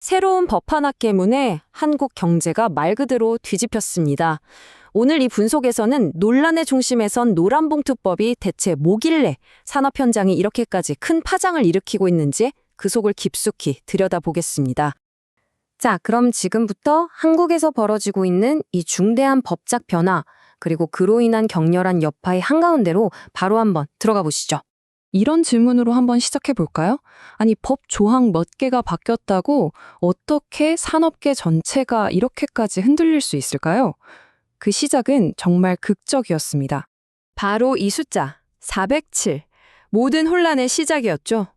새로운 법 하나 때문에 한국 경제가 말 그대로 뒤집혔습니다. 오늘 이 분석에서는 논란의 중심에 선 노란봉투법이 대체 뭐길래 산업 현장이 이렇게까지 큰 파장을 일으키고 있는지 그 속을 깊숙이 들여다보겠습니다. 자, 그럼 지금부터 한국에서 벌어지고 있는 이 중대한 법적 변화, 그리고 그로 인한 격렬한 여파의 한가운데로 바로 한번 들어가 보시죠. 이런 질문으로 한번 시작해 볼까요? 아니, 법 조항 몇 개가 바뀌었다고 어떻게 산업계 전체가 이렇게까지 흔들릴 수 있을까요? 그 시작은 정말 극적이었습니다. 바로 이 숫자, 407. 모든 혼란의 시작이었죠.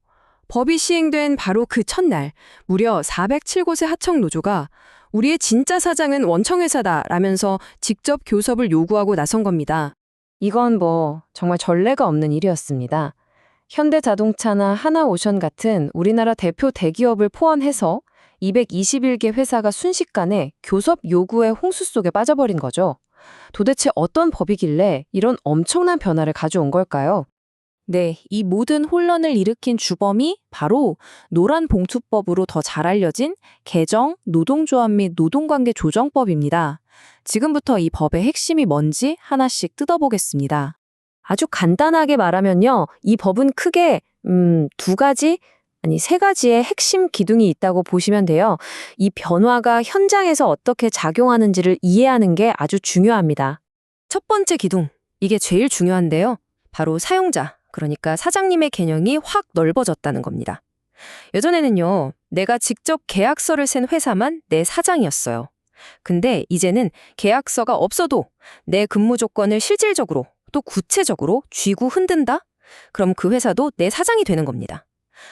법이 시행된 바로 그 첫날, 무려 407곳의 하청 노조가 우리의 진짜 사장은 원청회사다라면서 직접 교섭을 요구하고 나선 겁니다. 이건 정말 전례가 없는 일이었습니다. 현대자동차나 하나오션 같은 우리나라 대표 대기업을 포함해서 221개 회사가 순식간에 교섭 요구의 홍수 속에 빠져버린 거죠. 도대체 어떤 법이길래 이런 엄청난 변화를 가져온 걸까요? 네, 이 모든 혼란을 일으킨 주범이 바로 노란봉투법으로 더 잘 알려진 개정, 노동조합 및 노동관계 조정법입니다. 지금부터 이 법의 핵심이 뭔지 하나씩 뜯어보겠습니다. 아주 간단하게 말하면요, 이 법은 크게 세 가지의 핵심 기둥이 있다고 보시면 돼요. 이 변화가 현장에서 어떻게 작용하는지를 이해하는 게 아주 중요합니다. 첫 번째 기둥, 이게 제일 중요한데요. 바로 사용자, 그러니까 사장님의 개념이 확 넓어졌다는 겁니다. 예전에는요, 내가 직접 계약서를 쓴 회사만 내 사장이었어요. 근데 이제는 계약서가 없어도 내 근무 조건을 실질적으로 또 구체적으로 쥐고 흔든다? 그럼 그 회사도 내 사장이 되는 겁니다.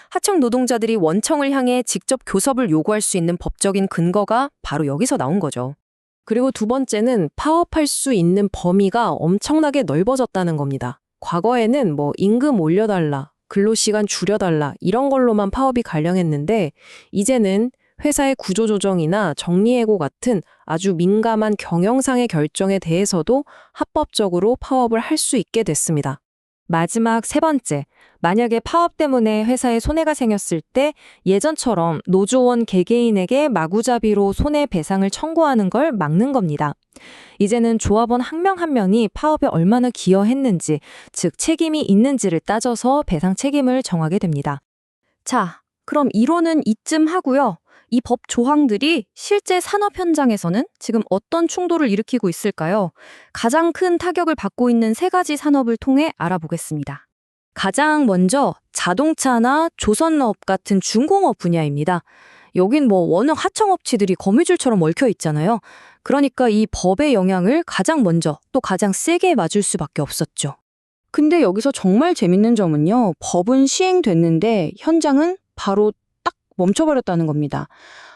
하청 노동자들이 원청을 향해 직접 교섭을 요구할 수 있는 법적인 근거가 바로 여기서 나온 거죠. 그리고 두 번째는 파업할 수 있는 범위가 엄청나게 넓어졌다는 겁니다. 과거에는 임금 올려달라, 근로시간 줄여달라 이런 걸로만 파업이 가능했는데 이제는 회사의 구조조정이나 정리해고 같은 아주 민감한 경영상의 결정에 대해서도 합법적으로 파업을 할 수 있게 됐습니다. 마지막 세 번째, 만약에 파업 때문에 회사에 손해가 생겼을 때 예전처럼 노조원 개개인에게 마구잡이로 손해배상을 청구하는 걸 막는 겁니다. 이제는 조합원 한 명 한 명이 파업에 얼마나 기여했는지, 즉 책임이 있는지를 따져서 배상 책임을 정하게 됩니다. 자, 그럼 이론은 이쯤 하고요. 이 법 조항들이 실제 산업 현장에서는 지금 어떤 충돌을 일으키고 있을까요? 가장 큰 타격을 받고 있는 세 가지 산업을 통해 알아보겠습니다. 가장 먼저 자동차나 조선업 같은 중공업 분야입니다. 여긴 워낙 하청업체들이 거미줄처럼 얽혀 있잖아요. 그러니까 이 법의 영향을 가장 먼저 또 가장 세게 맞을 수밖에 없었죠. 근데 여기서 정말 재밌는 점은요, 법은 시행됐는데 현장은 바로 딱 멈춰버렸다는 겁니다.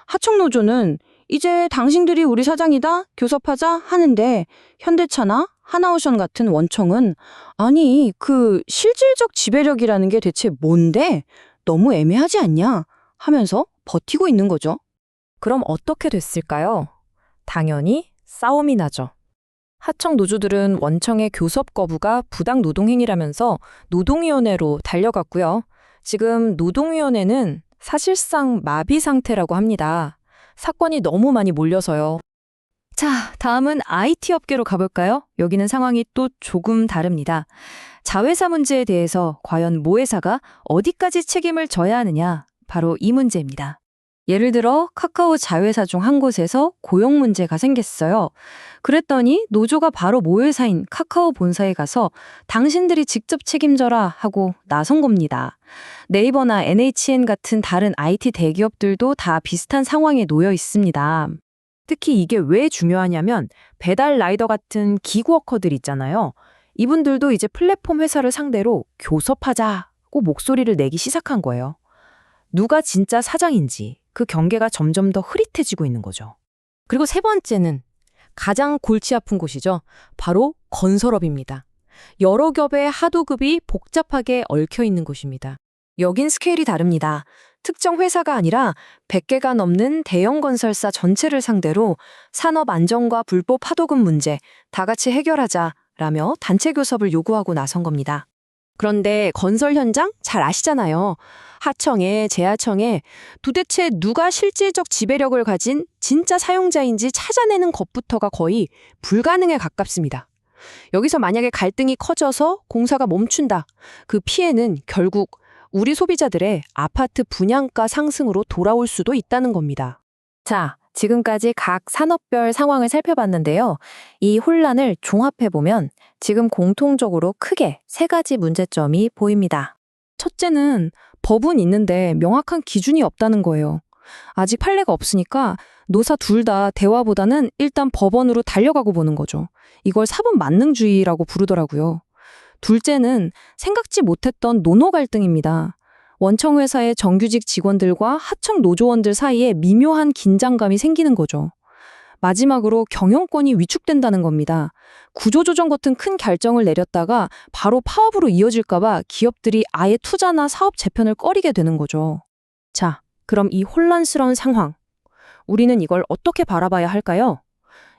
하청노조는 이제 당신들이 우리 사장이다, 교섭하자 하는데 현대차나 하나오션 같은 원청은 아니, 그 실질적 지배력이라는 게 대체 뭔데? 너무 애매하지 않냐? 하면서 버티고 있는 거죠. 그럼 어떻게 됐을까요? 당연히 싸움이 나죠. 하청 노조들은 원청의 교섭 거부가 부당 노동행위라면서 노동위원회로 달려갔고요. 지금 노동위원회는 사실상 마비 상태라고 합니다. 사건이 너무 많이 몰려서요. 자, 다음은 IT 업계로 가볼까요? 여기는 상황이 또 조금 다릅니다. 자회사 문제에 대해서 과연 모 회사가 어디까지 책임을 져야 하느냐? 바로 이 문제입니다. 예를 들어 카카오 자회사 중 한 곳에서 고용 문제가 생겼어요. 그랬더니 노조가 바로 모 회사인 카카오 본사에 가서 당신들이 직접 책임져라 하고 나선 겁니다. 네이버나 NHN 같은 다른 IT 대기업들도 다 비슷한 상황에 놓여 있습니다. 특히 이게 왜 중요하냐면 배달 라이더 같은 기구워커들 있잖아요. 이분들도 이제 플랫폼 회사를 상대로 교섭하자고 목소리를 내기 시작한 거예요. 누가 진짜 사장인지 그 경계가 점점 더 흐릿해지고 있는 거죠. 그리고 세 번째는 가장 골치 아픈 곳이죠. 바로 건설업입니다. 여러 겹의 하도급이 복잡하게 얽혀 있는 곳입니다. 여긴 스케일이 다릅니다. 특정 회사가 아니라 100개가 넘는 대형 건설사 전체를 상대로 산업 안전과 불법 하도급 문제 다 같이 해결하자라며 단체 교섭을 요구하고 나선 겁니다. 그런데 건설 현장 잘 아시잖아요. 하청에, 재하청에 도대체 누가 실질적 지배력을 가진 진짜 사용자인지 찾아내는 것부터가 거의 불가능에 가깝습니다. 여기서 만약에 갈등이 커져서 공사가 멈춘다. 그 피해는 결국 우리 소비자들의 아파트 분양가 상승으로 돌아올 수도 있다는 겁니다. 자, 지금까지 각 산업별 상황을 살펴봤는데요. 이 혼란을 종합해보면 지금 공통적으로 크게 세 가지 문제점이 보입니다. 첫째는 법은 있는데 명확한 기준이 없다는 거예요. 아직 판례가 없으니까 노사 둘 다 대화보다는 일단 법원으로 달려가고 보는 거죠. 이걸 사법 만능주의라고 부르더라고요. 둘째는 생각지 못했던 노노 갈등입니다. 원청회사의 정규직 직원들과 하청 노조원들 사이에 미묘한 긴장감이 생기는 거죠. 마지막으로 경영권이 위축된다는 겁니다. 구조조정 같은 큰 결정을 내렸다가 바로 파업으로 이어질까봐 기업들이 아예 투자나 사업 재편을 꺼리게 되는 거죠. 자, 그럼 이 혼란스러운 상황, 우리는 이걸 어떻게 바라봐야 할까요?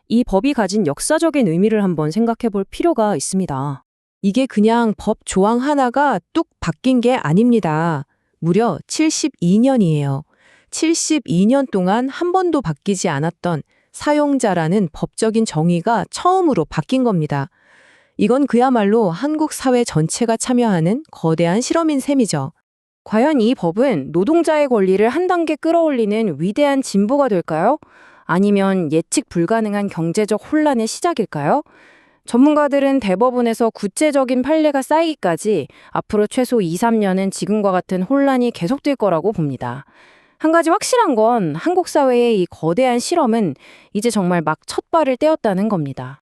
이 법이 가진 역사적인 의미를 한번 생각해 볼 필요가 있습니다. 이게 그냥 법 조항 하나가 뚝 바뀐 게 아닙니다. 무려 72년이에요. 72년 동안 한 번도 바뀌지 않았던 사용자라는 법적인 정의가 처음으로 바뀐 겁니다. 이건 그야말로 한국 사회 전체가 참여하는 거대한 실험인 셈이죠. 과연 이 법은 노동자의 권리를 한 단계 끌어올리는 위대한 진보가 될까요? 아니면 예측 불가능한 경제적 혼란의 시작일까요? 전문가들은 대법원에서 구체적인 판례가 쌓이기까지 앞으로 최소 2, 3년은 지금과 같은 혼란이 계속될 거라고 봅니다. 한 가지 확실한 건 한국 사회의 이 거대한 실험은 이제 정말 막 첫 발을 떼었다는 겁니다.